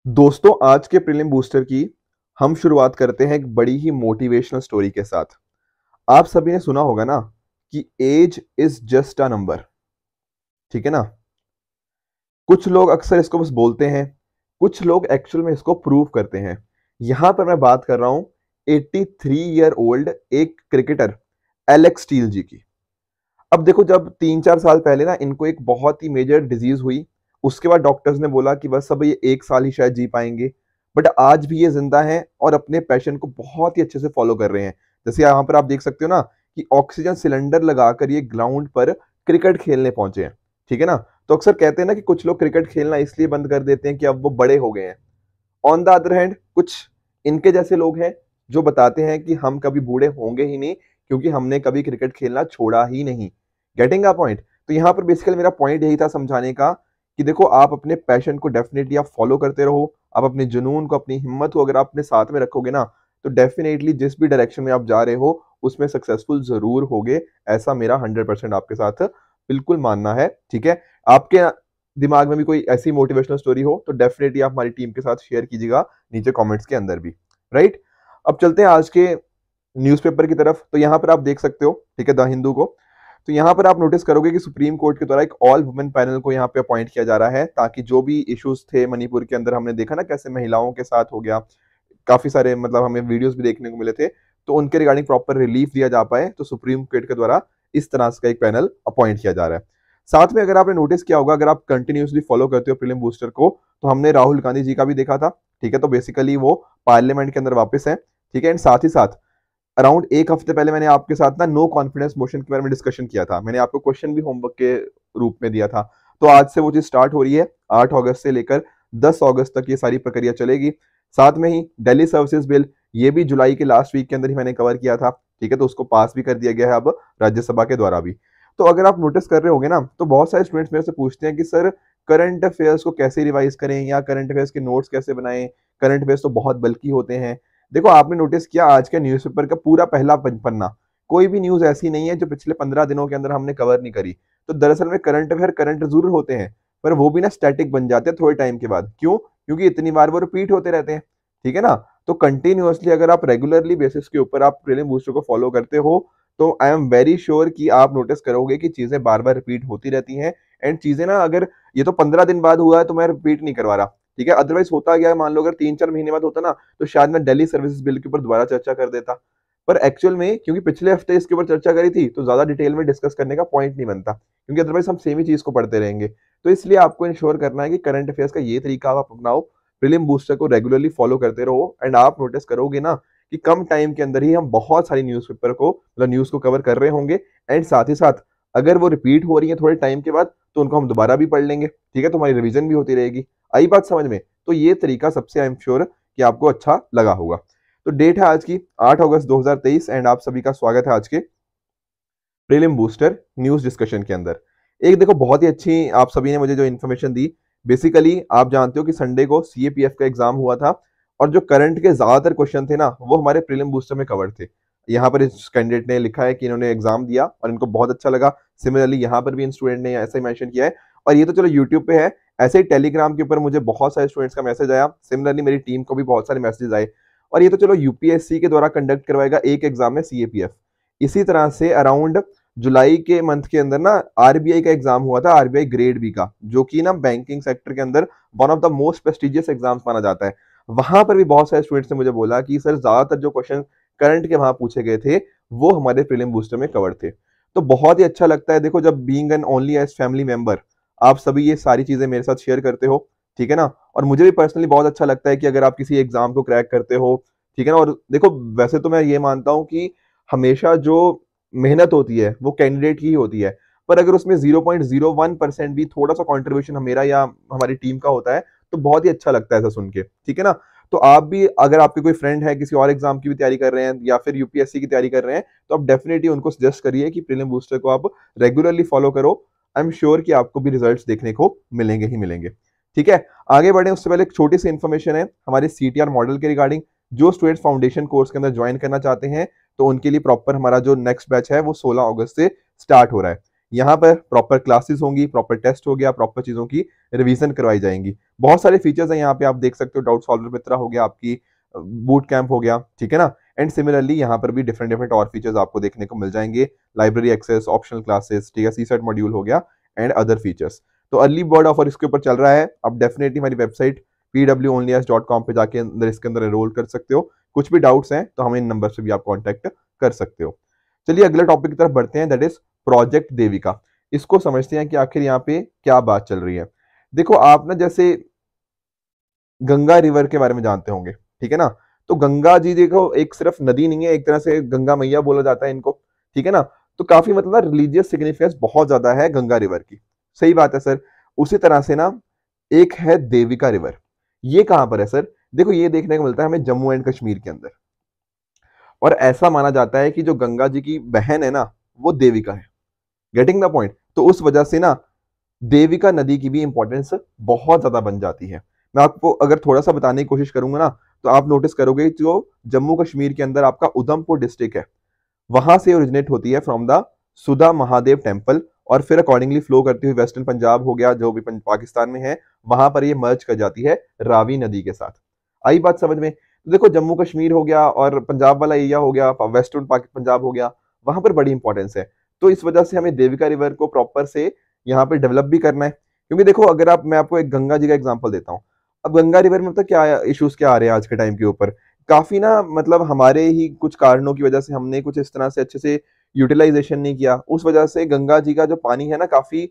दोस्तों आज के प्रीलिम बूस्टर की हम शुरुआत करते हैं एक बड़ी ही मोटिवेशनल स्टोरी के साथ। आप सभी ने सुना होगा ना कि age is just a number. ठीक है ना। कुछ लोग अक्सर इसको बस बोलते हैं, कुछ लोग एक्चुअल में इसको प्रूव करते हैं। यहां पर मैं बात कर रहा हूं 83 ईयर ओल्ड एक क्रिकेटर एलेक्स स्टील जी की। अब देखो, जब 3-4 साल पहले ना इनको एक बहुत ही मेजर डिजीज हुई, उसके बाद डॉक्टर्स ने बोला कि बस अब ये 1 साल ही शायद जी पाएंगे। बट आज भी ये जिंदा हैं और अपने पैशन को बहुत ही अच्छे से फॉलो कर रहे हैं। जैसे यहाँ पर आप देख सकते हो ना कि ऑक्सीजन सिलेंडर लगाकर ये ग्राउंड पर क्रिकेट खेलने पहुंचे हैं। ठीक है ना। तो अक्सर कहते हैं ना कि कुछ लोग क्रिकेट खेलना इसलिए बंद कर देते हैं कि अब वो बड़े हो गए हैं। ऑन द अदर हैंड कुछ इनके जैसे लोग हैं जो बताते हैं कि हम कभी बूढ़े होंगे ही नहीं, क्योंकि हमने कभी क्रिकेट खेलना छोड़ा ही नहीं। Getting a point. तो यहाँ पर बेसिकली मेरा पॉइंट यही था समझाने का कि देखो, आप अपने पैशन को डेफिनेटली आप फॉलो करते रहो। आप अपने जुनून को, अपनी हिम्मत को अगर आप अपने साथ में रखोगे ना, तो डेफिनेटली जिस भी डायरेक्शन में आप जा रहे हो उसमें सक्सेसफुल जरूर होगे। ऐसा मेरा 100% आपके साथ बिल्कुल मानना है। ठीक है। आपके दिमाग में भी कोई ऐसी मोटिवेशनल स्टोरी हो तो डेफिनेटली आप हमारी टीम के साथ शेयर कीजिएगा नीचे कमेंट्स के अंदर भी। राइट। अब चलते हैं आज के न्यूज़पेपर की तरफ। तो यहाँ पर आप देख सकते हो, ठीक है, द हिंदू को। तो यहाँ पर आप नोटिस करोगे कि सुप्रीम कोर्ट के द्वारा एक ऑल वुमेन पैनल को यहाँ पे अपॉइंट किया जा रहा है, ताकि जो भी इश्यूज थे मणिपुर के अंदर, हमने देखा ना कैसे महिलाओं के साथ हो गया, काफी सारे मतलब हमें वीडियोस भी देखने को मिले थे, तो उनके रिगार्डिंग प्रॉपर रिलीफ दिया जा पाए, तो सुप्रीम कोर्ट के द्वारा इस तरह का एक पैनल अपॉइंट किया जा रहा है। साथ में अगर आपने नोटिस किया होगा, अगर आप कंटिन्यूसली फॉलो करते हो प्रीलिम बूस्टर को, तो हमने राहुल गांधी जी का भी देखा था। ठीक है। तो बेसिकली वो पार्लियामेंट के अंदर वापस है। ठीक है। एंड साथ ही साथ अराउंड एक हफ्ते पहले मैंने आपके साथ ना नो कॉन्फिडेंस मोशन के बारे में डिस्कशन किया था। मैंने आपको क्वेश्चन भी होमवर्क के रूप में दिया था। तो आज से वो चीज स्टार्ट हो रही है। 8 अगस्त से लेकर 10 अगस्त तक ये सारी प्रक्रिया चलेगी। साथ में ही दिल्ली सर्विसेज बिल, ये भी जुलाई के लास्ट वीक के अंदर ही मैंने कवर किया था। ठीक है। तो उसको पास भी कर दिया गया है अब राज्यसभा के द्वारा भी। तो अगर आप नोटिस कर रहे होगे ना, तो बहुत सारे स्टूडेंट्स मेरे से पूछते हैं कि सर करंट अफेयर्स को कैसे रिवाइज करें या करंट अफेयर्स के नोट्स कैसे बनाएं, करंट अफेयर्स तो बहुत बल्कि होते हैं। देखो, आपने नोटिस किया आज के न्यूज़पेपर का पूरा पहला पन्ना, कोई भी न्यूज ऐसी नहीं है जो पिछले 15 दिनों के अंदर हमने कवर नहीं करी। तो दरअसल में करंट अफेयर करंट जरूर होते हैं, पर वो भी ना स्टैटिक बन जाते हैं थोड़े टाइम के बाद। क्यों? क्योंकि इतनी बार वो रिपीट होते रहते हैं। ठीक है ना। तो कंटिन्यूअसली अगर आप रेगुलरली बेसिस के ऊपर आप प्रीलिम बूस्टर को फॉलो करते हो, तो आई एम वेरी श्योर कि आप नोटिस करोगे कि चीजें बार बार रिपीट होती रहती हैं। एंड चीजें ना, अगर ये तो 15 दिन बाद हुआ है तो मैं रिपीट नहीं करवा रहा। ठीक है। अदरवाइज होता गया, मान लो अगर 3-4 महीने बाद होता ना, तो शायद मैं दिल्ली सर्विसेज बिल के ऊपर दोबारा चर्चा कर देता। पर एक्चुअल में क्योंकि पिछले हफ्ते इसके ऊपर चर्चा करी थी, तो ज्यादा डिटेल में डिस्कस करने का पॉइंट नहीं बनता, क्योंकि अदरवाइज हम सेम ही चीज को पढ़ते रहेंगे। तो इसलिए आपको इंश्योर करना है कि करंट अफेयर्स का ये तरीका आप अपनाओ, प्रीलिम बूस्टर को रेगुलरली फॉलो करते रहो। एंड आप नोटिस करोगे ना कि कम टाइम के अंदर ही हम बहुत सारी न्यूज़पेपर को, मतलब न्यूज को कवर कर रहे होंगे। एंड साथ ही साथ अगर वो रिपीट हो रही है थोड़े टाइम के बाद, तो उनको हम दोबारा भी पढ़ लेंगे। ठीक है। तो हमारी रिवीजन भी होती रहेगी। आई बात समझ में? तो ये तरीका सबसे आई एम श्योर कि आपको अच्छा लगा होगा। तो डेट है आज की 8 अगस्त 2023 एंड आप सभी का स्वागत है आज के प्रीलिम बूस्टर न्यूज डिस्कशन के अंदर। एक देखो, बहुत ही अच्छी आप सभी ने मुझे जो इन्फॉर्मेशन दी। बेसिकली आप जानते हो कि संडे को सीएपीएफ का एग्जाम हुआ था, और जो करंट के ज्यादातर क्वेश्चन थे ना, वो हमारे प्रीलिम बूस्टर में कवर्ड थे। यहाँ पर इस कैंडिडेट ने लिखा है कि इन्होंने एग्जाम दिया और इनको बहुत अच्छा लगा। सिमिलरली यहाँ पर भी इन स्टूडेंट ने ऐसा ही मेंशन किया है। और ये तो चलो यूट्यूब पे है, ऐसे ही टेलीग्राम के ऊपर मुझे बहुत सारे स्टूडेंट्स का मैसेज आया। सिमिलरली मेरी टीम को भी बहुत सारे मैसेज आए। और ये तो चलो यूपीएससी के द्वारा कंडक्ट करवाएगा एक एग्जाम है सीएपीएफ। इसी तरह से अराउंड जुलाई के मंथ के अंदर ना आरबीआई का एग्जाम हुआ था, आरबीआई ग्रेड बी का, जो कि ना बैंकिंग सेक्टर के अंदर one of the most prestigious exams माना जाता है। वहां पर भी बहुत सारे स्टूडेंट्स ने मुझे बोला कि सर ज्यादातर जो क्वेश्चन करंट के वहां पूछे गए थे, वो हमारे प्रीलिम बूस्टर में कवर थे। तो बहुत ही अच्छा लगता है, देखो, जब being an only age family member आप सभी ये सारी चीजें मेरे साथ शेयर करते हो। ठीक है ना। और मुझे भी पर्सनली बहुत अच्छा लगता है कि अगर आप किसी एग्जाम को क्रैक करते हो। ठीक है ना। और देखो, वैसे तो मैं ये मानता हूं कि हमेशा जो मेहनत होती है वो कैंडिडेट की ही होती है, पर अगर उसमें 0.01% भी थोड़ा सा कंट्रीब्यूशन मेरा या हमारी टीम का होता है, तो बहुत ही अच्छा लगता है ऐसा सुन के। ठीक है ना। तो आप भी, अगर आपके कोई फ्रेंड है किसी और एग्जाम की भी तैयारी कर रहे हैं या फिर यूपीएससी की तैयारी कर रहे हैं, तो आप डेफिनेटली उनको सजेस्ट करिए कि प्रीलिम बूस्टर को आप रेगुलरली फॉलो करो। आई एम श्योर कि आपको भी रिजल्ट्स देखने को मिलेंगे ही मिलेंगे। ठीक है। आगे बढ़े उससे पहले एक छोटी सी इन्फॉर्मेशन है हमारे सीटीआर मॉडल के रिगार्डिंग। जो स्टूडेंट्स फाउंडेशन कोर्स के अंदर ज्वाइन करना चाहते हैं, तो उनके लिए प्रॉपर हमारा जो नेक्स्ट बैच है वो 16 अगस्त से स्टार्ट हो रहा है। यहाँ पर प्रॉपर क्लासेस होंगी, प्रॉपर टेस्ट हो गया, प्रॉपर चीजों की रिवीजन करवाई जाएंगी। बहुत सारे फीचर्स हैं यहाँ पे, आप देख सकते हो। डाउट सॉल्वर मित्रा हो गया, आपकी बूट कैंप हो गया, ठीक है ना। एंड सिमिलरली यहाँ पर भी डिफरेंट डिफरेंट और फीचर्स आपको देखने को मिल जाएंगे। लाइब्रेरी एक्सेस, ऑप्शनल क्लासेस, ठीक है, सीसेट मॉड्यूल हो गया एंड अदर फीचर्स। तो अर्ली बर्ड ऑफर इसके ऊपर चल रहा है। अब डेफिनेटली हमारी वेबसाइट pwonlyas.com पे जाके इसके अंदर एनरोल कर सकते हो। कुछ भी डाउट्स हैं तो हमें इन नंबर से भी आप कॉन्टैक्ट कर सकते हो। चलिए अगले टॉपिक की तरफ बढ़ते हैं, दैट इज प्रोजेक्ट देविका। इसको समझते हैं कि आखिर यहाँ पे क्या बात चल रही है। देखो आप ना जैसे गंगा रिवर के बारे में जानते होंगे, ठीक है ना। तो गंगा जी देखो एक सिर्फ नदी नहीं है, एक तरह से गंगा मैया बोला जाता है इनको, ठीक है ना। तो काफी मतलब रिलीजियस सिग्निफिकेंस बहुत ज्यादा है गंगा रिवर की। सही बात है सर। उसी तरह से ना एक है देविका रिवर। ये कहां पर है सर? देखो ये देखने को मिलता है हमें जम्मू एंड कश्मीर के अंदर। और ऐसा माना जाता है कि जो गंगा जी की बहन है ना वो देविका है। Getting the point? तो उस वजह से ना देविका नदी की भी इंपॉर्टेंस बहुत ज्यादा बन जाती है। मैं आपको अगर थोड़ा सा बताने की कोशिश करूंगा ना तो आप नोटिस करोगे जो जम्मू कश्मीर के अंदर आपका उधमपुर डिस्ट्रिक्ट है, वहां से ओरिजिनेट होती है from the Sudha Mahadev temple, और फिर अकॉर्डिंगली फ्लो करती हुई वेस्टर्न पंजाब हो गया जो भी पाकिस्तान में है, वहां पर ये मर्ज कर जाती है रावी नदी के साथ। आई बात समझ में? तो देखो जम्मू कश्मीर हो गया और पंजाब वाला एरिया हो गया, वेस्टर्न पंजाब हो गया, वहां पर बड़ी इंपॉर्टेंस है। तो इस वजह से हमें देविका रिवर को प्रॉपर से यहाँ पे डेवलप भी करना है। क्योंकि देखो अगर आप, मैं आपको एक गंगा जी का एग्जांपल देता हूँ। अब गंगा रिवर में मतलब क्या इश्यूज क्या आ रहे हैं आज के टाइम के ऊपर? काफी ना मतलब हमारे ही कुछ कारणों की वजह से हमने कुछ इस तरह से अच्छे से यूटिलाइजेशन नहीं किया, उस वजह से गंगा जी का जो पानी है ना काफी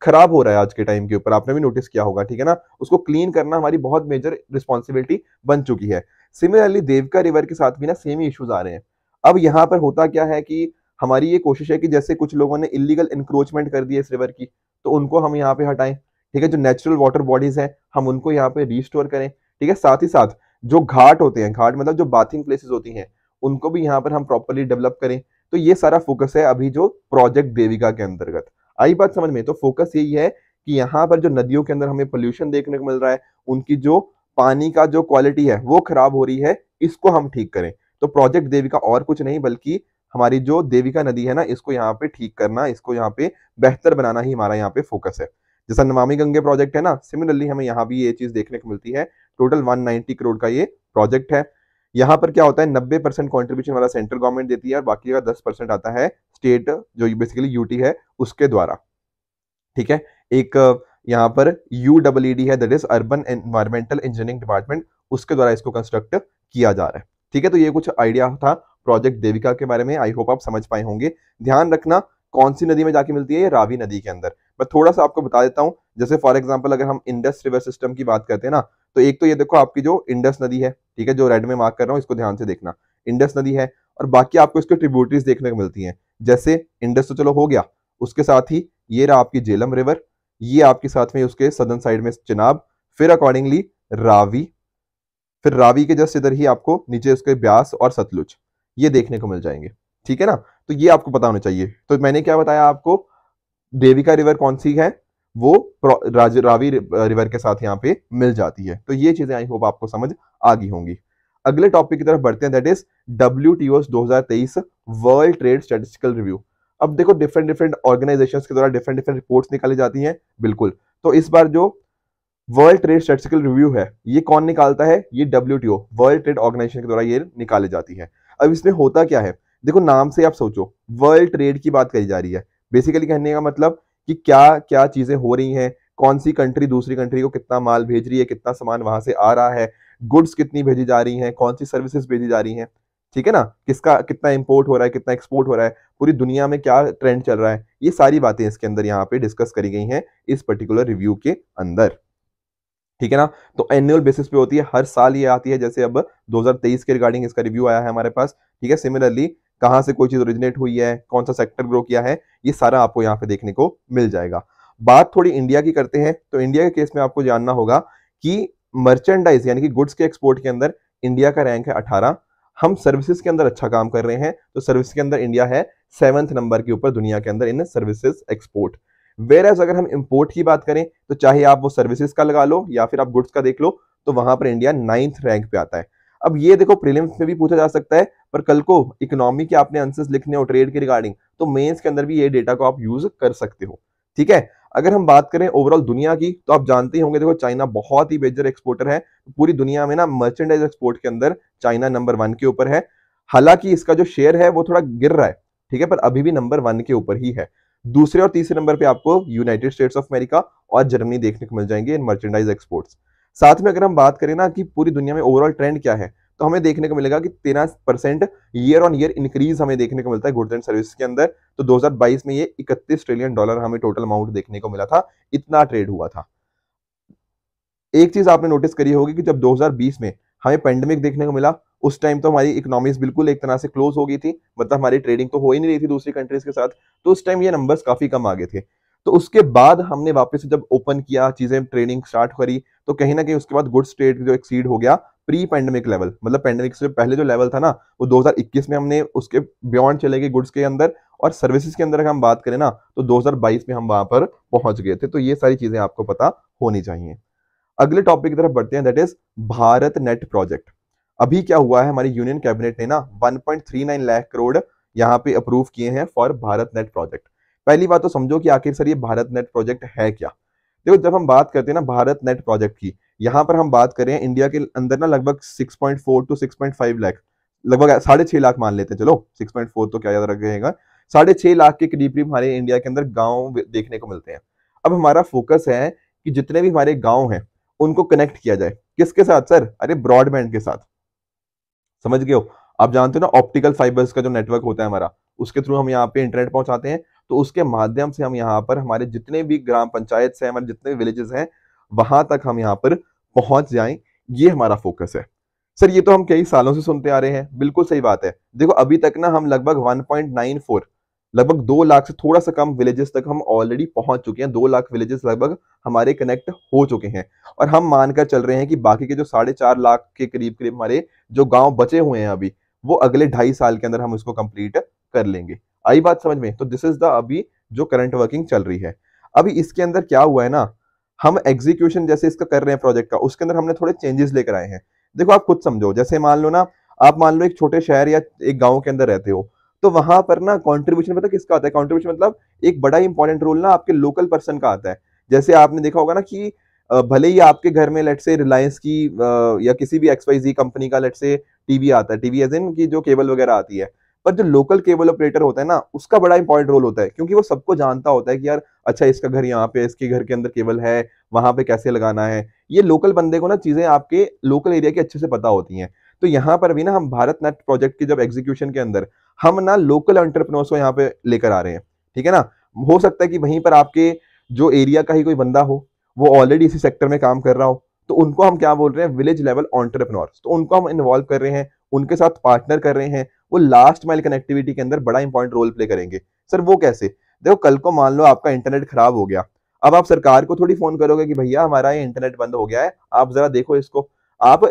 खराब हो रहा है आज के टाइम के ऊपर। आपने भी नोटिस किया होगा, ठीक है ना। उसको क्लीन करना हमारी बहुत मेजर रिस्पॉन्सिबिलिटी बन चुकी है। सिमिलरली देवका रिवर के साथ भी ना सेम ही इश्यूज आ रहे हैं। अब यहाँ पर होता क्या है कि हमारी ये कोशिश है कि जैसे कुछ लोगों ने इलीगल इंक्रोचमेंट कर दी है इस रिवर की, तो उनको हम यहाँ पे हटाएं, ठीक है। जो नेचुरल वाटर बॉडीज हैं हम उनको यहाँ पे रिस्टोर करें, ठीक है। साथ ही साथ जो घाट होते हैं, घाट मतलब जो बाथिंग प्लेसेस होती हैं, उनको भी यहाँ पर हम प्रॉपरली डेवलप करें। तो ये सारा फोकस है अभी जो प्रोजेक्ट देविका के अंतर्गत। आई बात समझ में? तो फोकस यही है कि यहाँ पर जो नदियों के अंदर हमें पोल्यूशन देखने को मिल रहा है, उनकी जो पानी का जो क्वालिटी है वो खराब हो रही है, इसको हम ठीक करें। तो प्रोजेक्ट देविका और कुछ नहीं बल्कि हमारी जो देविका नदी है ना, इसको यहाँ पे ठीक करना, इसको यहाँ पे बेहतर बनाना ही हमारा यहाँ पे फोकस है। जैसा नमामि गंगे प्रोजेक्ट है ना, सिमिलरली हमें यहाँ भी ये चीज देखने को मिलती है। टोटल 190 करोड़ का ये प्रोजेक्ट है। यहाँ पर क्या होता है, 90% कॉन्ट्रीब्यूशन वाला सेंट्रल गवर्नमेंट देती है और बाकी का 10% आता है स्टेट, जो बेसिकली यूटी है उसके द्वारा, ठीक है। एक यहाँ पर UEED है, that is urban environmental engineering department, उसके द्वारा इसको कंस्ट्रक्ट किया जा रहा है, ठीक है। तो ये कुछ आइडिया था प्रोजेक्ट देविका के बारे में। आई होप आप समझ पाए होंगे। ध्यान रखना कौन सी नदी में जाके मिलती है, ये रावी नदी के अंदर। मैं थोड़ा सा आपको बता देता हूँ। जैसे फॉर एग्जांपल अगर हम इंडस रिवर सिस्टम की बात करते हैं ना, तो एक तो ये देखो आपकी जो इंडस नदी है, ठीक है, जो रेड में मार्क कर रहा हूँ, इसको ध्यान से देखना, इंडस नदी है। और बाकी आपको इसके ट्रिब्यूटरीज देखने को मिलती हैं। जैसे इंडस तो चलो हो गया, उसके साथ ही ये रहा आपकी झेलम रिवर, ये आपके साथ में उसके सदर्न साइड में चिनाब, फिर अकॉर्डिंगली रावी, फिर रावी के जस्ट इधर ही आपको नीचे उसके ब्यास और सतलुज ये देखने को मिल जाएंगे, ठीक है ना। तो ये आपको पता होना चाहिए। तो मैंने क्या बताया आपको, देविका रिवर कौन सी है, वो रावी रिवर के साथ यहाँ पे मिल जाती है। तो ये चीजें आई होप आपको समझ आ गई होंगी। अगले टॉपिक की तरफ बढ़ते हैं, that is WTO 2023 world trade statistical review. अब देखो डिफरेंट डिफरेंट ऑर्गेनाइजेशंस के द्वारा डिफरेंट डिफरेंट रिपोर्ट्स निकाली जाती हैं, बिल्कुल। तो इस बार जो वर्ल्ड ट्रेड स्टैटिस्टिकल रिव्यू है, ये कौन निकालता है? ये WTO वर्ल्ड ट्रेड ऑर्गेनाइजेशन के द्वारा ये निकाली जाती है। अब इसमें होता क्या है, देखो नाम से आप सोचो, वर्ल्ड ट्रेड की बात करी जा रही है। बेसिकली कहने का मतलब कि क्या क्या चीजें हो रही हैं, कौन सी कंट्री दूसरी कंट्री को कितना माल भेज रही है, कितना सामान वहां से आ रहा है, गुड्स कितनी भेजी जा रही हैं, कौन सी सर्विसेज भेजी जा रही हैं, ठीक है ना। किसका कितना इंपोर्ट हो रहा है, कितना एक्सपोर्ट हो रहा है, पूरी दुनिया में क्या ट्रेंड चल रहा है, ये सारी बातें इसके अंदर यहाँ पे डिस्कस करी गई हैं इस पर्टिकुलर रिव्यू के अंदर, ठीक है ना। तो एनुअल बेसिस पे होती है, हर साल ये आती है। जैसे अब 2023 के रिगार्डिंग इसका रिव्यू आया है हमारे पास, ठीक है। सिमिलरली कहां से कोई चीज ओरिजिनेट हुई है, कौन सा सेक्टर ग्रो किया है, ये सारा आपको यहाँ पे देखने को मिल जाएगा। बात थोड़ी इंडिया की करते हैं। तो इंडिया के केस में आपको जानना होगा कि मर्चेंडाइज यानी कि गुड्स के एक्सपोर्ट के अंदर इंडिया का रैंक है 18। हम सर्विसेज के अंदर अच्छा काम कर रहे हैं, तो सर्विस के अंदर इंडिया है 7th नंबर के ऊपर दुनिया के अंदर इन सर्विसेज एक्सपोर्ट। वेयर अगर हम इंपोर्ट की बात करें, तो चाहे आप वो सर्विसेज का लगा लो या फिर आप गुड्स का देख लो, तो वहां पर इंडिया 9th रैंक पे आता है। अब ये देखो प्रीलिम्स में भी पूछा जा सकता है, पर कल को इकोनॉमी के आपने आंसर्स लिखने हो ट्रेड के रिगार्डिंग, तो मेंस के अंदर भी ये डेटा को आप यूज कर सकते हो। ठीक है, अगर हम बात करें ओवरऑल दुनिया की, तो आप जानते ही होंगे, देखो चाइना बहुत ही मेजर एक्सपोर्टर है पूरी दुनिया में ना, मर्चेंडाइज एक्सपोर्ट के अंदर चाइना नंबर 1 के ऊपर है। हालांकि इसका जो शेयर है वो थोड़ा गिर रहा है, ठीक है, पर अभी भी नंबर 1 के ऊपर ही है। दूसरे और तीसरे नंबर पे आपको यूनाइटेड स्टेट्स ऑफ अमेरिका और जर्मनी देखने को मिल जाएंगे इन मर्चेंडाइज एक्सपोर्ट्स। साथ में अगर हम बात करें ना कि पूरी दुनिया में ओवरऑल ट्रेंड क्या है, तो हमें देखने को मिलेगा कि 13% ईयर ऑन ईयर इंक्रीज हमें देखने को मिलता है गुड्स एंड सर्विस के अंदर। तो 2022 में ये 31 ट्रिलियन डॉलर हमें टोटल अमाउंट देखने को मिला था, इतना ट्रेड हुआ था। एक चीज आपने नोटिस करी होगी कि जब 2020 में हमें पेंडेमिक देखने को मिला, उस टाइम तो हमारी इकोनॉमीज बिल्कुल एक तरह से क्लोज हो गई थी, मतलब हमारी ट्रेडिंग तो हो ही नहीं रही थी दूसरी कंट्रीज के साथ, तो उस टाइम ये नंबर्स काफी कम आ गए थे। तो उसके बाद हमने वापस से जब ओपन किया, चीजें ट्रेडिंग स्टार्ट करी, तो कहीं ना कहीं उसके बाद गुड्स ट्रेड जो एक्सीड हो गया प्री पेंडेमिक लेवल, मतलब पेंडेमिक से पहले जो लेवल था ना, वो 2021 में हमने उसके बियॉन्ड चले गए गुड्स के अंदर, और सर्विसेज के अंदर अगर हम बात करें ना, तो 2022 में हम वहां पर पहुंच गए थे। तो ये सारी चीजें आपको पता होनी चाहिए। अगले टॉपिक की तरफ बढ़ते हैं, that is Bharat net project. अभी क्या हुआ है, हमारी यूनियन कैबिनेट ने ना 1.39 लाख करोड़ यहाँ पे अप्रूव किए हैं फॉर भारत नेट प्रोजेक्ट। पहली बात तो समझो कि आखिर सर ये भारत नेट प्रोजेक्ट है क्या। देखो जब हम बात करते हैं ना भारत नेट प्रोजेक्ट की, यहाँ पर हम बात करें इंडिया के अंदर ना लगभग 6.4 टू 6.5 लाख, लगभग 6.5 लाख मान लेते हैं, चलो 6.4 तो क्या याद रखेगा, 6.5 लाख के करीब करीब हमारे इंडिया के अंदर गांव देखने को मिलते हैं। अब हमारा फोकस है कि जितने भी हमारे गांव हैं उनको कनेक्ट किया जाए, किसके साथ सर, अरे ब्रॉडबैंड के साथ, समझ गए हो। आप जानते हो ना ऑप्टिकल फाइबर्स का जो नेटवर्क होता है हमारा, उसके थ्रू हम यहाँ पे इंटरनेट पहुंचाते हैं, तो उसके माध्यम से हम यहाँ पर हमारे जितने भी ग्राम पंचायत हैं, हमारे जितने भी विलेजेस हैं, वहां तक हम यहाँ पर पहुंच जाएं, ये हमारा फोकस है। सर ये तो हम कई सालों से सुनते आ रहे हैं, बिल्कुल सही बात है। देखो अभी तक ना हम लगभग 1.94, लगभग 2 लाख से थोड़ा सा कम विलेजेस तक हम ऑलरेडी पहुंच चुके हैं, 2 लाख विलेजेस लगभग हमारे कनेक्ट हो चुके हैं। और हम मानकर चल रहे हैं कि बाकी के जो 4.5 लाख के करीब करीब हमारे जो गांव बचे हुए हैं अभी, वो अगले 2.5 साल के अंदर हम इसको कंप्लीट कर लेंगे। आई बात समझ में। तो दिस इज द अभी जो करंट वर्किंग चल रही है। अभी इसके अंदर क्या हुआ है ना, हम एग्जीक्यूशन जैसे इसका कर रहे हैं प्रोजेक्ट का, उसके अंदर हमने थोड़े चेंजेस लेकर आए हैं। देखो आप खुद समझो, जैसे मान लो ना, आप मान लो एक छोटे शहर या एक गांव के अंदर रहते हो, तो वहां पर ना कंट्रीब्यूशन पता किसका आता है, कंट्रीब्यूशन मतलब एक बड़ा इंपॉर्टेंट रोल ना आपके लोकल पर्सन का आता है। जैसे आपने देखा होगा ना कि भले ही आपके घर में लेट से रिलायंस की या किसी भी XYZ कंपनी का लेट से टीवी आता है, टीवी एज इन की जो केबल वगैरह आती है, पर जो लोकल केबल ऑपरेटर होता है ना, उसका बड़ा इंपॉर्टेंट रोल होता है, क्योंकि वो सबको जानता होता है कि यार अच्छा इसका घर यहाँ पे, इसके घर के अंदर केबल है, वहां पे कैसे लगाना है। ये लोकल बंदे को ना चीजें आपके लोकल एरिया की अच्छे से पता होती हैं। तो यहाँ पर भी ना हम भारत नेट प्रोजेक्ट की जब एग्जीक्यूशन के अंदर हम ना लोकल एंटरप्रेन्योर्स को यहाँ पे लेकर आ रहे हैं, ठीक है ना। हो सकता है कि वहीं पर आपके जो एरिया का ही कोई बंदा हो, वो ऑलरेडी इसी सेक्टर में काम कर रहा हो, तो उनको हम क्या बोल रहे हैं, विलेज लेवल एंटरप्रेन्योर्स। तो उनको हम इन्वॉल्व कर रहे हैं, उनके साथ पार्टनर कर रहे हैं, वो लास्ट माइल कनेक्टिविटी के अंदर बड़ा इंपॉर्टेंट रोल प्ले करेंगे। सर वो कैसे, देखो कल को मान लो आपका इंटरनेट खराब हो गया, अब आप सरकार को थोड़ी फोन करोगे कि भैया हमारा ये इंटरनेट बंद हो गया है, आप जरा देखो इसको। आप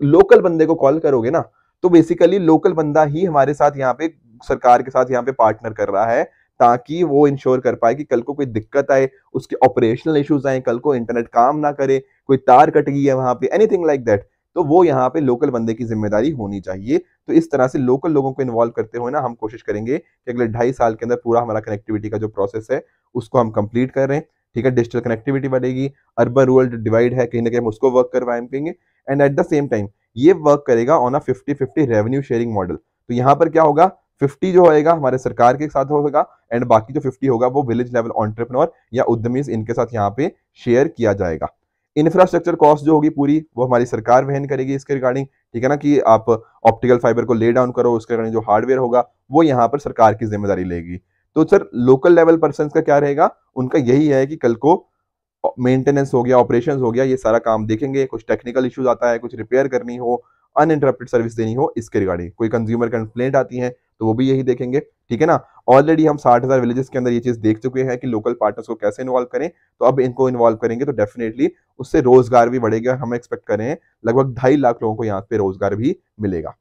लोकल बंदे को कॉल करोगे ना, तो बेसिकली लोकल बंदा ही हमारे साथ यहाँ पे सरकार के साथ यहाँ पे पार्टनर कर रहा है, ताकि वो इंश्योर कर पाए कि कल को कोई दिक्कत आए, उसके ऑपरेशनल इश्यूज आए, कल को इंटरनेट काम ना करे, कोई तार कट गई है वहां पे, एनीथिंग लाइक दैट, तो वो यहाँ पे लोकल बंदे की जिम्मेदारी होनी चाहिए। तो इस तरह से लोकल लोगों को इन्वॉल्व करते हुए ना हम कोशिश करेंगे कि अगले 2.5 साल के अंदर पूरा हमारा कनेक्टिविटी का जो प्रोसेस है उसको हम कंप्लीट कर रहे हैं। ठीक है, डिजिटल कनेक्टिविटी बढ़ेगी, अर्बन रूरल डिवाइड है, कहीं ना कहीं हम उसको वर्क करवाएंगे, and at the same time ये वर्क करेगा on a 50-50 revenue sharing model. तो यहाँ पर क्या होगा, 50 जो होएगा हमारे सरकार के साथ होगा, एंड बाकी जो 50 होगा वो विलेज लेवल एंटरप्रेन्योर या उद्यमी इनके साथ यहाँ पे शेयर किया जाएगा। इंफ्रास्ट्रक्चर कॉस्ट जो होगी पूरी वो हमारी सरकार वहन करेगी इसके रिगार्डिंग, ठीक है ना, कि आप ऑप्टिकल फाइबर को ले डाउन करो, उसके रिगार्डिंग जो हार्डवेयर होगा वो यहाँ पर सरकार की जिम्मेदारी लेगी। तो सर लोकल लेवल पर्सन का क्या रहेगा, उनका यही है कि कल को मेंटेनेंस हो गया, ऑपरेशंस हो गया, ये सारा काम देखेंगे। कुछ टेक्निकल इश्यूज आता है, कुछ रिपेयर करनी हो, अनइंटरप्टेड सर्विस देनी हो, इसके रिगार्डिंग कोई कंज्यूमर कंप्लेंट आती है तो वो भी यही देखेंगे, ठीक है ना। ऑलरेडी हम 60,000 विलेजेस के अंदर ये चीज देख चुके हैं कि लोकल पार्टनर्स को कैसे इन्वॉल्व करें, तो अब इनको इन्वॉल्व करेंगे तो डेफिनेटली उससे रोजगार भी बढ़ेगा। हम एक्सपेक्ट करें लगभग 2.5 लाख लोगों को यहाँ पे रोजगार भी मिलेगा।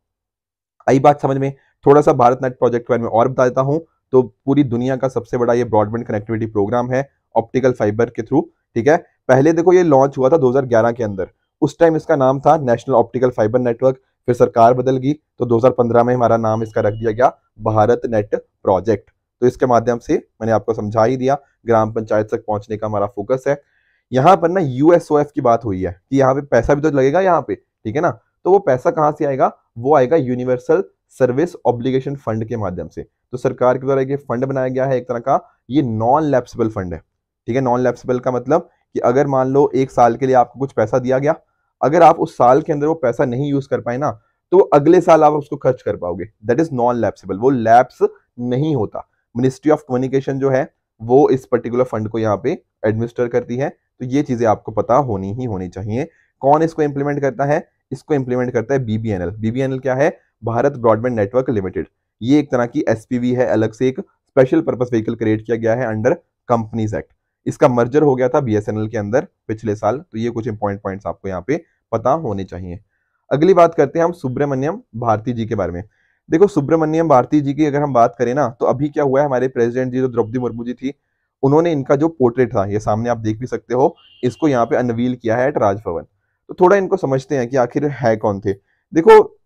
आई बात समझ में। थोड़ा सा भारत नेट प्रोजेक्ट के बारे में और बता देता हूँ। तो पूरी दुनिया का सबसे बड़ा ये ब्रॉडबैंड कनेक्टिविटी प्रोग्राम है ऑप्टिकल फाइबर के थ्रू, ठीक है। पहले देखो ये लॉन्च हुआ था 2011 के अंदर, उस टाइम इसका नाम था नेशनल ऑप्टिकल फाइबर नेटवर्क, फिर सरकार बदल गई तो 2015 में हमारा नाम इसका रख दिया गया भारत नेट प्रोजेक्ट। तो इसके माध्यम से मैंने आपको समझा ही दिया, ग्राम पंचायत तक पहुंचने का हमारा फोकस है। यहाँ पर ना यूएसओएफ की बात हुई है कि यहाँ पे पैसा भी तो लगेगा यहाँ पे, ठीक है ना। तो वो पैसा कहाँ से आएगा, वो आएगा यूनिवर्सल सर्विस ऑब्लिगेशन फंड के माध्यम से। तो सरकार के द्वारा ये फंड बनाया गया है एक तरह का, ये नॉन लैप्सेबल फंड है, ठीक है। नॉन लैप्सेबल का मतलब कि अगर मान लो एक साल के लिए आपको कुछ पैसा दिया गया, अगर आप उस साल के अंदर वो पैसा नहीं यूज कर पाए ना, तो अगले साल आप उसको खर्च कर पाओगे, दैट इज नॉन लैप्सेबल, वो लैप्स नहीं होता। मिनिस्ट्री ऑफ कम्युनिकेशन जो है वो इस पर्टिकुलर फंड को यहाँ पे एडमिनिस्टर करती है। तो ये चीजें आपको पता होनी ही होनी चाहिए। कौन इसको इंप्लीमेंट करता है, इसको इंप्लीमेंट करता है बीबीएनएल। बीबीएनएल क्या है, भारत ब्रॉडबैंड नेटवर्क लिमिटेड। ये एक तरह की एसपीवी है, अलग से एक स्पेशल पर्पस व्हीकल क्रिएट किया गया है अंडर कंपनीज एक्ट। इसका मर्जर हो गया था बीएसएनएल के अंदर पिछले साल। तो ये कुछ इंपॉर्टेंट पॉइंट्स आपको यहाँ पे पता होने चाहिए। अगली बात करते हैं हम सुब्रमण्यम भारती जी के बारे में। देखो सुब्रमण्यम भारती जी की अगर हम बात करें ना, तो अभी क्या हुआ है, हमारे प्रेसिडेंट जी जो द्रौपदी मुर्मू जी थी, उन्होंने इनका जो पोर्ट्रेट था, ये सामने आप देख भी सकते हो, इसको यहाँ पे अनवील किया है एट राजभवन। तो थोड़ा इनको समझते हैं कि आखिर है कौन थे। देखो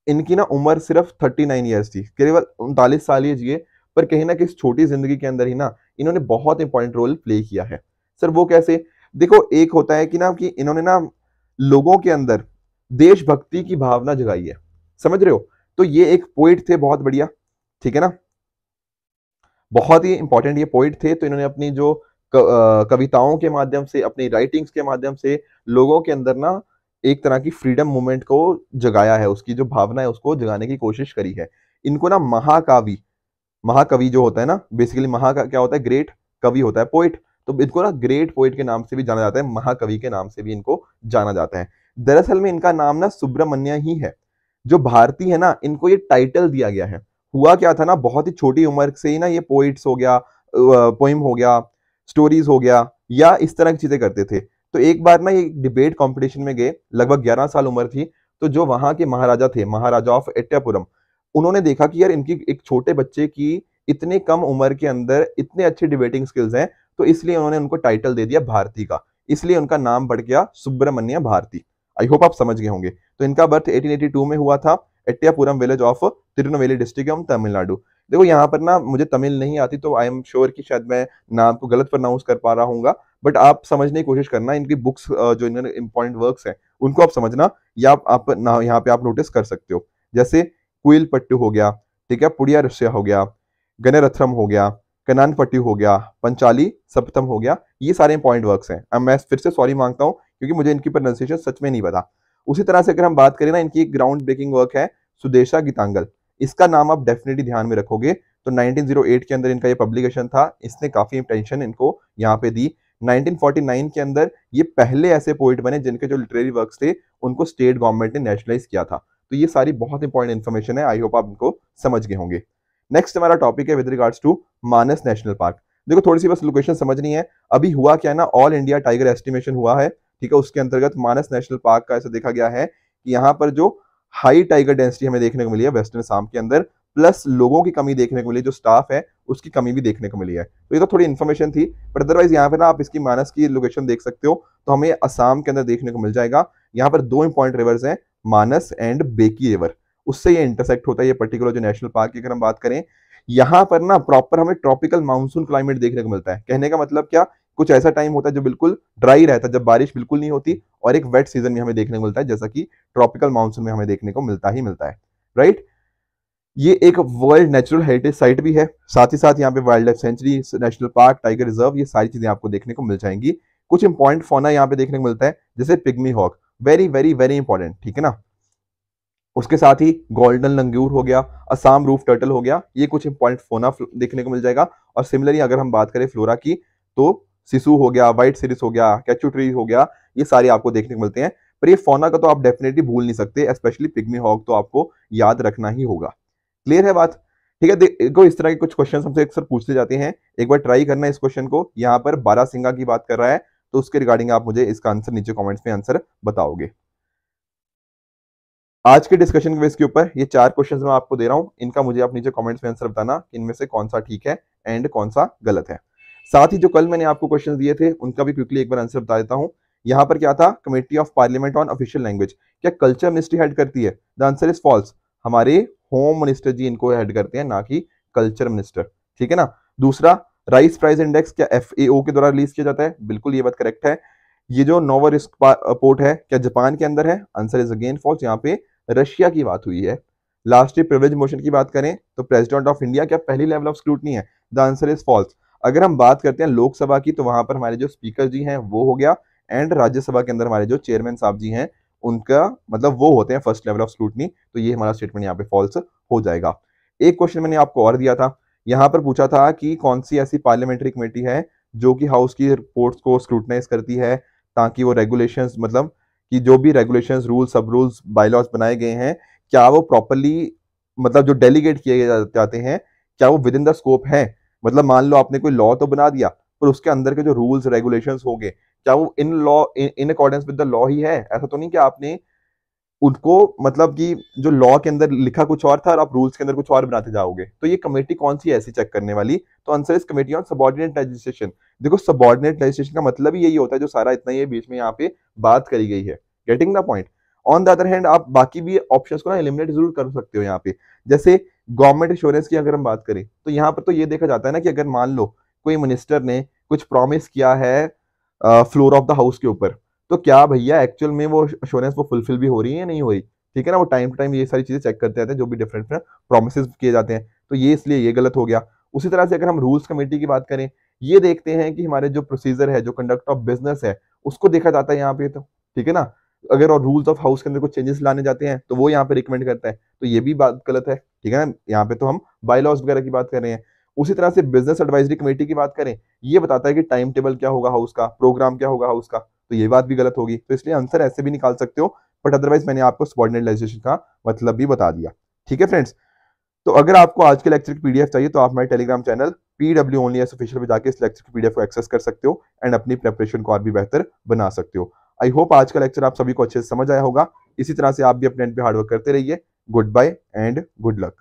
इनकी ना उम्र सिर्फ 39 ईयर्स थी, केवल 39 साल ये जिए, पर कहीं ना किसी छोटी जिंदगी के अंदर ही ना इन्होंने बहुत इंपॉर्टेंट रोल प्ले किया है। सर वो कैसे, देखो एक होता है कि इन्होंने ना लोगों के अंदर देशभक्ति की भावना जगाई है, समझ रहे हो। तो ये एक पोइट थे बहुत बढ़िया, ठीक है ना, बहुत ही इंपॉर्टेंट ये पोइट थे। तो इन्होंने अपनी जो कविताओं के माध्यम से, अपनी राइटिंग्स के माध्यम से लोगों के अंदर ना एक तरह की फ्रीडम मूवमेंट को जगाया है, उसकी जो भावना है उसको जगाने की कोशिश करी है। इनको ना महाकावी, महाकवि जो होता है ना, बेसिकली महा का क्या होता है, ग्रेट, कवि होता है पोइट, तो इनको ना ग्रेट पोइट के नाम से भी जाना जाता है, महाकवि के नाम से भी इनको जाना जाता है। दरअसल में इनका नाम ना सुब्रमण्य ही है। जो भारती है ना, इनको ये टाइटल दिया गया है। हुआ क्या था ना, बहुत ही छोटी उम्र से ही ना ये पोइट्स हो गया, पोइम हो गया, स्टोरीज हो गया, या इस तरह की चीजें करते थे। तो एक बार ना ये डिबेट कंपटीशन में गए, लगभग 11 साल उम्र थी। तो जो वहां के महाराजा थे, महाराजा ऑफ एट्टापुरम, उन्होंने देखा कि यार इनकी एक छोटे बच्चे की इतने कम उम्र के अंदर इतने अच्छे डिबेटिंग स्किल्स हैं, तो इसलिए उन्होंने उनको टाइटल दे दिया भारती का। इसलिए उनका नाम बढ़ गया सुब्रमण्य भारती। आई होप आप समझ गए होंगे। तो इनका बर्थ 1882 में हुआ था, Ettapuram village of Tirunelveli district of Tamil Nadu. देखो यहाँ पर ना मुझे तमिल नहीं आती, तो आई एम श्योर कि शायद मैं नाम को गलत प्रोनाउंस कर पा रहा हूँ, बट आप समझने की कोशिश करना। इनकी बुक्स जो इन्होंने इंपॉर्टेंट वर्क्स हैं उनको आप समझना, या आप ना यहाँ पे आप नोटिस कर सकते हो। जैसे कुइल पट्टू हो गया, ठीक है, पुड़िया रस्या हो गया, गणरथरम हो गया, कनान पट्टी हो गया, पंचाली सप्तम हो गया, ये सारे इंपॉर्टेंट वर्क्स हैं। अब मैं फिर से सॉरी मांगता हूँ क्योंकि मुझे इनकी प्रोनाउंसिएशन सच में नहीं पता। उसी तरह से अगर हम बात करें ना, इनकी एक ग्राउंड ब्रेकिंग वर्क है सुदेशा गीतांगल। इसका नाम आप डेफिनेटली ध्यान में रखोगे। तो 1908 के अंदर इनका ये पब्लिकेशन था, इसने काफी अटेंशन इनको यहाँ पे दी। 1949 के अंदर ये पहले ऐसे पोइट बने जिनके जो लिटरेरी वर्क्स थे उनको स्टेट गवर्नमेंट ने नेशनलाइज किया था। तो ये सारी बहुत इंपॉर्टेंट इन्फॉर्मेशन है, आई होप आप इनको समझ गए होंगे। नेक्स्ट हमारा टॉपिक है with regards to Manas national park. देखो थोड़ी सी बस लोकेशन समझनी है। अभी हुआ क्या है ना, ऑल इंडिया टाइगर एस्टिमेशन हुआ है, ठीक है। उसके अंतर्गत मानस नेशनल पार्क का ऐसा देखा गया है कि यहाँ पर जो हाई टाइगर डेंसिटी हमें देखने को मिली है वेस्टर्न असम के अंदर, प्लस लोगों की कमी देखने को मिली, जो स्टाफ है उसकी कमी भी देखने को मिली है। तो ये तो थोड़ी इन्फॉर्मेशन थी, बट अदरवाइज यहाँ पे ना आप इसकी मानस की लोकेशन देख सकते हो। तो हमें असम के अंदर देखने को मिल जाएगा। यहाँ पर दो इंपॉर्टेंट रिवर्स हैं, मानस एंड बेकी रिवर, उससे ये इंटरसेक्ट होता है ये पर्टिकुलर जो नेशनल पार्क की अगर हम बात करें। यहाँ पर ना प्रॉपर हमें ट्रॉपिकल मानसून क्लाइमेट देखने को मिलता है। कहने का मतलब क्या, कुछ ऐसा टाइम होता है जो बिल्कुल ड्राई रहता है, जब बारिश बिल्कुल नहीं होती, और एक वेट सीजन में हमें देखने को मिलता है, जैसा कि ट्रॉपिकल मानसून में हमें देखने को मिलता ही मिलता है, राइट। ये एक वर्ल्ड नेचुरल हेरिटेज साइट भी है, साथ ही साथ यहाँ पे wild life sanctuary, national park, tiger reserve, ये सारी चीजें आपको देखने को मिल जाएंगी। कुछ इंपॉर्टेंट फौना यहाँ पे देखने को मिलता है, जैसे pygmy hog, very very very important, ठीक है ना। उसके साथ ही गोल्डन लंगूर हो गया, असम रूफ टर्टल हो गया, ये कुछ इंपॉर्टेंट फोना देखने को मिल जाएगा। और सिमिलरली अगर हम बात करें फ्लोरा की, तो सिसु हो गया, व्हाइट सिरिस हो गया, कैचू ट्री हो गया, ये सारे आपको देखने को मिलते हैं। पर ये फोना का तो आप डेफिनेटली भूल नहीं सकते, स्पेशली पिग्मी हॉक तो आपको याद रखना ही होगा। क्लियर है बात, ठीक है। देखो इस तरह के कुछ क्वेश्चन हमसे अक्सर पूछते जाते हैं, एक बार ट्राई करना इस क्वेश्चन को। यहाँ पर बारासिंगा की बात कर रहा है, तो उसके रिगार्डिंग आप मुझे इसका आंसर नीचे कमेंट्स में आंसर बताओगे। आज के डिस्कशन के बेस के ऊपर ये 4 क्वेश्चंस मैं आपको दे रहा हूं, इनका मुझे आप नीचे कमेंट्स में आंसर बताना कि इनमें से कौन सा ठीक है एंड कौन सा गलत है। साथ ही जो कल मैंने आपको क्वेश्चंस दिए थे उनका भी क्विकली एक बार आंसर बता देता हूं। यहाँ पर क्या था, committee of parliament on official language. क्या कल्चर मिनिस्ट्री हेड करती है? The answer is false. हमारे होम मिनिस्टर जी इनको हेड करते हैं, ना कि कल्चर मिनिस्टर। ठीक है ना। दूसरा, राइस प्राइस इंडेक्स क्या FAO के द्वारा रिलीज किया जाता है? बिल्कुल ये बात करेक्ट है। ये जो नोवा रिस्क पोर्ट है क्या जापान के अंदर है? आंसर इज अगेन फॉल्स, यहाँ पे रशिया की बात हुई है। लास्टली प्रिविलेज मोशन की बात करें तो प्रेसिडेंट ऑफ इंडिया क्या पहली लेवल ऑफ स्क्रूटनी है? The answer is false. अगर हम बात करते हैं लोकसभा की तो वहां पर हमारे जो स्पीकर जी हैं वो हो गया, एंड राज्यसभा के अंदर हमारे जो चेयरमैन साहब जी हैं उनका मतलब वो होते हैं फर्स्ट लेवल ऑफ स्क्रूटनी। तो ये हमारा स्टेटमेंट यहाँ पे फॉल्स हो जाएगा। एक क्वेश्चन मैंने आपको और दिया था, यहाँ पर पूछा था कि कौन सी ऐसी पार्लियामेंट्री कमेटी है जो कि हाउस की रिपोर्ट्स को स्क्रूटनाइज करती है ताकि वो रेगुलेशंस मतलब कि जो भी रेगुलेशंस रूल सब रूल्स बायलॉज बनाए गए हैं क्या वो प्रॉपरली मतलब जो डेलीगेट किए जाते हैं क्या वो विद इन द स्कोप है। मतलब मान लो आपने कोई लॉ तो बना दिया पर उसके अंदर के जो रूल्स रेगुलेशंस हो गए क्या वो in law in accordance with the law ही है? ऐसा तो नहीं कि आपने उनको मतलब कि जो लॉ के अंदर लिखा कुछ और था और आप रूल्स के अंदर कुछ और बनाते जाओगे। तो ये कमेटी कौन सी है ऐसी चेक करने वाली? तो answer is committee on subordinate legislation. देखो सबऑर्डिनेट लेजिस्लेशन का मतलब ही यही होता है जो सारा इतना ये बीच में यहाँ पे बात करी गई है। Getting the point. On the other hand आप बाकी भी ऑप्शंस को ना एलिमिनेट जरूर कर सकते हो यहाँ पे। जैसे गवर्नमेंट इंश्योरेंस की अगर हम बात करें तो यहाँ पर तो ये देखा जाता है ना कि अगर मान लो कोई मिनिस्टर ने कुछ प्रॉमिस किया है फ्लोर ऑफ द हाउस के ऊपर, तो क्या भैया एक्चुअल में वो एश्योरेंस वो फुलफिल भी हो रही है या नहीं हो रही? ठीक है ना। वो टाइम टू टाइम ये सारी चीजें चेक करते रहते हैं जो भी डिफरेंट प्रोमिस किए जाते हैं। तो ये इसलिए ये गलत हो गया। उसी तरह से अगर हम रूल्स कमेटी की बात करें, ये देखते हैं कि हमारे जो प्रोसीजर है जो कंडक्ट ऑफ बिजनेस है उसको देखा जाता है यहाँ पे। तो ठीक है ना। अगर और रूल्स ऑफ हाउस के अंदर कुछ चेंजेस लाने जाते हैं तो वो यहाँ पे रिकमेंड करता है, तो ये भी बात गलत है। ठीक है ना। यहाँ पे तो हम बाय लॉज वगैरह की बात कर रहे हैं। उसी तरह से बिजनेस एडवाइजरी कमेटी की बात करें, ये बताता है कि टाइम टेबल क्या होगा हाउस का, प्रोग्राम क्या होगा हाउस का। तो ये बात भी गलत होगी। तो इसलिए आंसर ऐसे भी निकाल सकते हो, बट अदरवाइज मैंने आपको सबऑर्डिनेट लेजिस्लेशन का मतलब भी बता दिया। ठीक है फ्रेंड्स। तो अगर आपको आज के लेक्चर की पीडीएफ चाहिए तो आप हमारे Telegram channel PW only S official पे जाके इस लेक्चर की पीडीएफ को एक्सेस कर सकते हो एंड अपनी प्रिपरेशन को और भी बेहतर बना सकते हो। आई होप आज का लेक्चर आप सभी को अच्छे से समझ आया होगा। इसी तरह से आप भी अपने एंड पे हार्डवर्क करते रहिए। Goodbye and good luck.